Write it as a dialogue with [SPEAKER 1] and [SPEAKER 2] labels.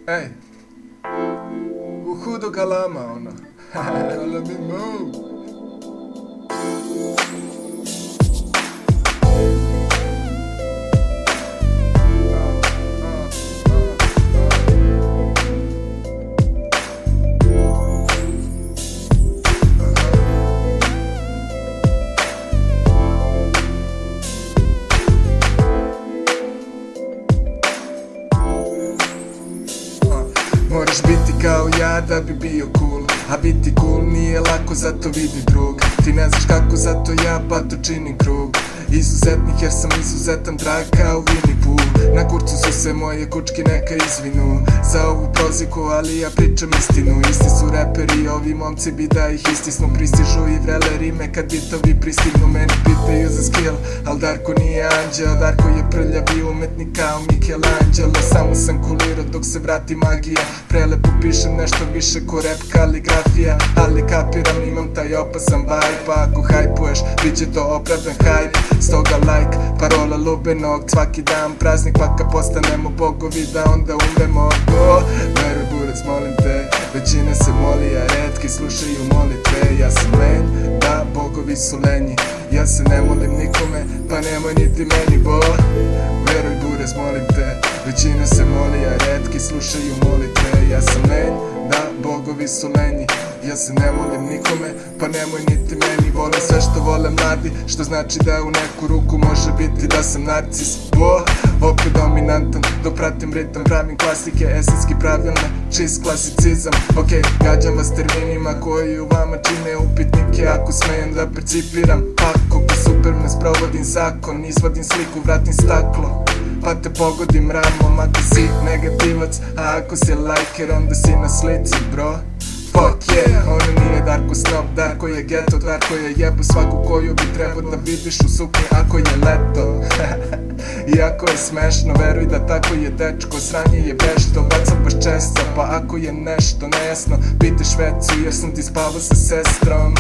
[SPEAKER 1] Ej, u hudo galama ono. Let me move. Moraš biti kao ja da bi bio cool, a biti cool nije lako, zato vidi drug. Ti ne znaš kako, zato ja pa to činim krug. Izuzetnik jer sam izuzetan, drag kao Winnie Pooh. Na kurcu su se moje kučki, neka izvinu za ovu proziku, ali ja pričam istinu. Isti su reperi, ovi momci bi da ih istisnu. Pristižu i vrele rime kad bitovi pristignu. Meni pitaju za skill, al Darko nije anđeo. Darko je prljavi umetnik kao Michelangelo. Samo sam kulirao dok se vrati magija. Prelepo pišem nešto više ko rap kaligrafija. Ali kapiram, imam taj opasan vibe. Pa ako hajpuješ, bit će to opravdan hype. Stoga like, parola lubenog. Svaki dan praznik, pa kad postanemo bogovi da onda umremo. Veruj burac, molim te. Većina se moli, a retki slušaju molitve. Ja sam lenj, da, bogovi su lenji. Ja se ne molim nikome, pa nemoj niti meni, bo. Veruj burac, molim te. Većina se moli, a retki slušaju molitve. Ja sam lenj, da, bogovi su lenji. Ja se ne molim nikome, pa nemoj niti meni. Volim sve što vole mladi, što znači da u neku ruku može biti da sam narcis. Opet dominantan, dok pratim ritam, pravim klasike, estetski pravilne, čist klasicizam. Ok, gađam vas terminima koji u vama čine upitnike. Ako smejem da percipiram pako, ko Superman sprovodim zakon. Izvadim sliku, vratim staklo, pa te pogodim ramom. Ako si negativac, a ako si lajker, onda si na slici, bro. Fuck yeah, ono nije Darko snob, Darko je geto, Darko je jebo svaku koju bi trebao da vidiš u suknji ako je leto. Iako je smešno, veruj da tako je dečko, sranje je vešto, bacam baš često. Pa ako je nešto nejasno, pitaš vecu jer sam ti spavao sa sestrom.